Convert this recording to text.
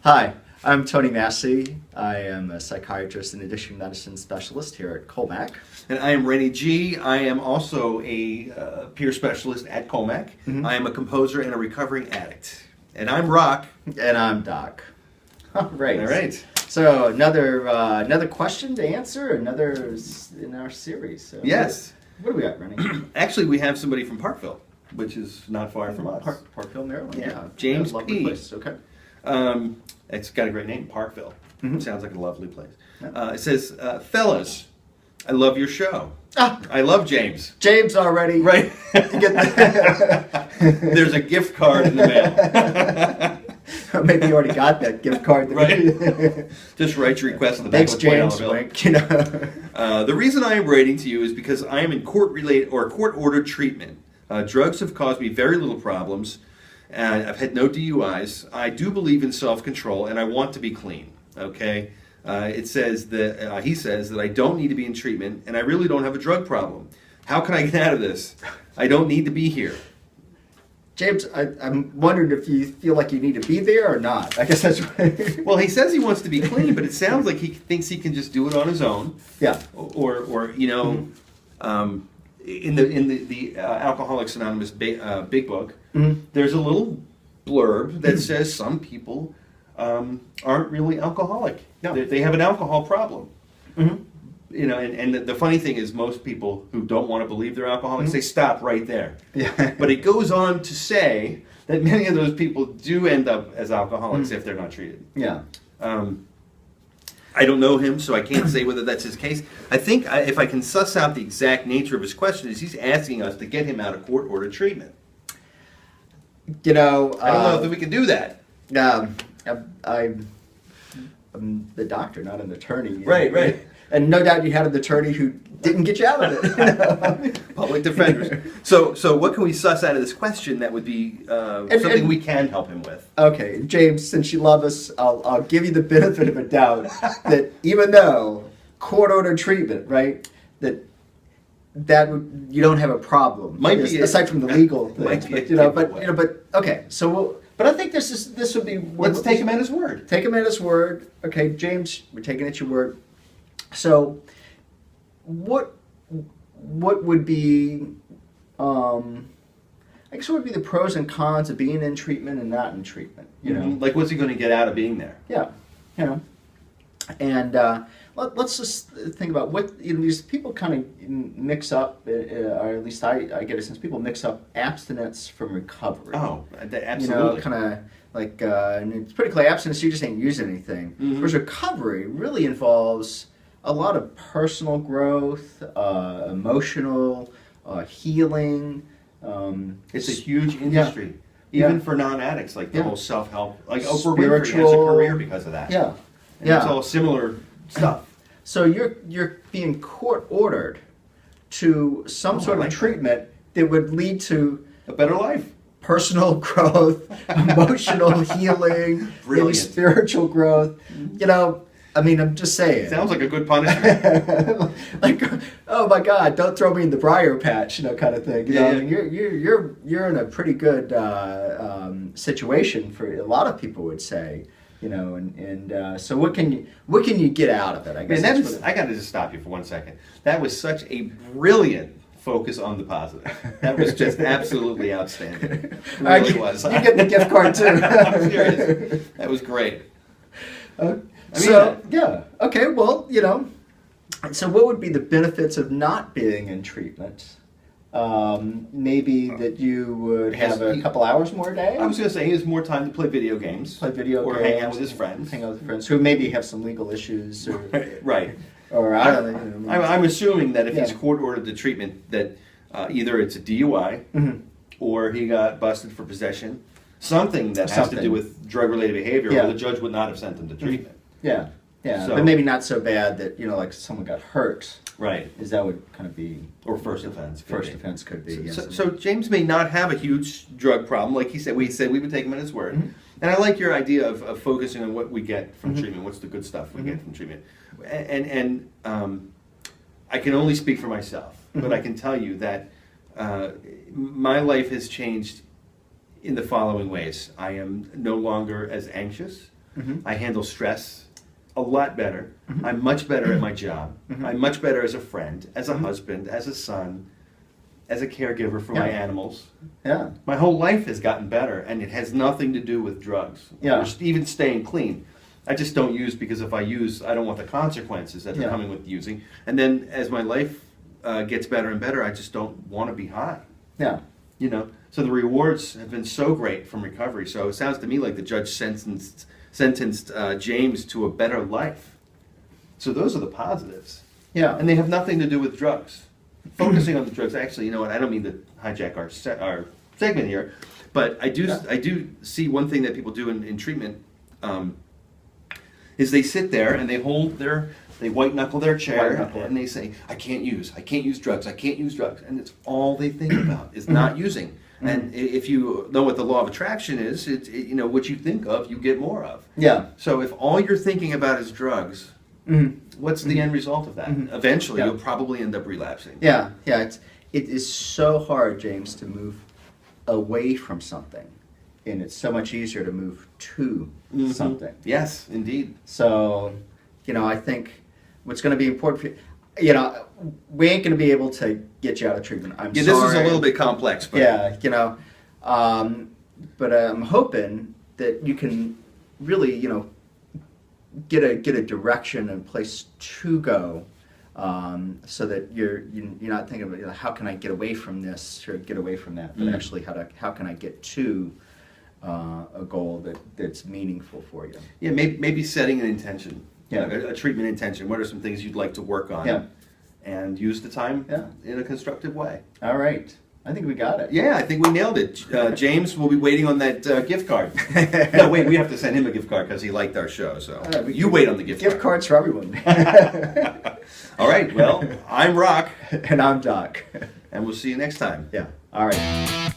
Hi, I'm Tony Massey. I am a psychiatrist and addiction medicine specialist here at Colmac. And I am Rennie G. I am also a peer specialist at Colmac. I am a composer and a recovering addict. And I'm Rock. And I'm Doc. All right. All right. So another question to answer, another in our series. So Yes. What do we got, Rennie? Actually, we have somebody from Parkville, which is not far from us. Parkville, Maryland. Yeah. James Lovely P. place. Okay. It's got a great name, Parkville. Sounds like a lovely place. Yeah. It says, fellas, I love your show. Ah, I love James. James already. Right. You get the There's a gift card in the mail. Maybe you already got that gift card. Right. Just write your request on the back Thanks, of the $20 James. bill. Wink, you know. The reason I am writing to you is because I am in court-ordered treatment. Drugs have caused me very little problems, and I've had no DUIs. I do believe in self-control, and I want to be clean. Okay, it says that he says that I don't need to be in treatment, and I really don't have a drug problem. How can I get out of this? I don't need to be here. James, I'm wondering if you feel like you need to be there or not. I guess that's what... Well, he says he wants to be clean, but it sounds like he thinks he can just do it on his own. Yeah. Or you know. In the Alcoholics Anonymous big book, there's a little blurb that says some people aren't really alcoholic. No. They have an alcohol problem. You know, and the funny thing is, most people who don't want to believe they're alcoholics, they stop right there. Yeah. But it goes on to say that many of those people do end up as alcoholics if they're not treated. Yeah. I don't know him, so I can't say whether that's his case. I think if I can suss out the exact nature of his question, is he's asking us to get him out of court-ordered treatment. You know... I don't know if we can do that. I'm the doctor, not an attorney. Right. And no doubt you had an attorney who didn't get you out of it. Public defenders. So what can we suss out of this question that would be something we can help him with? Okay, James, since you love us, I'll give you the benefit of a doubt that even though court-ordered treatment, right, that you don't have a problem. Might be aside from the legal might things, be but okay. So, but I think this would be. Let's take him at his word. Take him at his word. Okay, James, we're taking it at your word. So, what would be, I guess what would be the pros and cons of being in treatment and not in treatment? You know, like what's he going to get out of being there? Yeah, you know, and let's just think about what these people kind of mix up, or at least I get a sense people mix up abstinence from recovery. Oh, absolutely. You know, kind of like, and it's pretty clear abstinence, you just ain't using anything. Whereas recovery really involves a lot of personal growth, emotional healing. It's a huge industry, even for non-addicts, like the whole self-help, like Oprah Winfrey has a career because of that. Yeah, and it's all similar stuff. So you're being court-ordered to some sort of treatment that would lead to a better life, personal growth, emotional healing, maybe spiritual growth. You know. I mean, I'm just saying. Sounds like a good punishment. Like, oh my God, don't throw me in the briar patch, you know, kind of thing. You know, I mean, you're in a pretty good situation for a lot of people would say, you know, and so what can you get out of it? I guess. Man, I got to just stop you for 1 second. That was such a brilliant focus on the positive. That was just absolutely outstanding. It really was. You get the gift card too. I'm serious. That was great. Okay, well, you know, so what would be the benefits of not being in treatment? Maybe that you would have a couple hours more a day? I was going to say he has more time to play video games. Or hang out with his friends. Hang out with friends who maybe have some legal issues. Or, right. Or I don't know. I'm assuming that if he's court-ordered to treatment, that either it's a DUI or he got busted for possession, something that has to do with drug-related behavior, or the judge would not have sent him to treatment. Yeah, So, but maybe not so bad that, you know, like someone got hurt. Right. Is that would kind of be... Or first offense. First offense could be, yes. So James may not have a huge drug problem. Like he said, we would take him at his word. And I like your idea of focusing on what we get from treatment, what's the good stuff we get from treatment. And I can only speak for myself, but I can tell you that my life has changed in the following ways. I am no longer as anxious. I handle stress a lot better. I'm much better at my job. I'm much better as a friend, as a husband, as a son, as a caregiver for my animals. Yeah. My whole life has gotten better, and it has nothing to do with drugs. Yeah. Or even staying clean. I just don't use because if I use, I don't want the consequences that are coming with using. And then as my life gets better and better, I just don't want to be high. Yeah. You know, so the rewards have been so great from recovery. So it sounds to me like the judge sentenced James to a better life. So those are the positives. Yeah. And they have nothing to do with drugs. Focusing on the drugs, actually, you know what? I don't mean to hijack our segment here, but I do see one thing that people do in treatment is they sit there and they white knuckle their chair and they say, I can't use drugs, and it's all they think about is not using. And if you know what the law of attraction is, you know what you think of, you get more of. Yeah. So if all you're thinking about is drugs, what's the end result of that? Eventually, you'll probably end up relapsing. Yeah, yeah. It is so hard, James, to move away from something, and it's so much easier to move to something. Yes, indeed. So, you know, I think what's going to be important for you, you know, we ain't going to be able to get you out of treatment. I'm sorry. This is a little bit complex, but yeah, you know, but I'm hoping that you can really, you know, get a direction and place to go, so that you're not thinking about, you know, how can I get away from this or get away from that, but actually how can I get to a goal that's meaningful for you. Yeah, maybe setting an intention. Yeah. A treatment intention. What are some things you'd like to work on? Yeah. And use the time in a constructive way. All right. I think we got it. Yeah, I think we nailed it. James will be waiting on that gift card. No, wait, we have to send him a gift card because he liked our show. So you wait on the gift card. Gift cards for everyone. All right, well, I'm Rock. And I'm Doc. And we'll see you next time. Yeah. All right.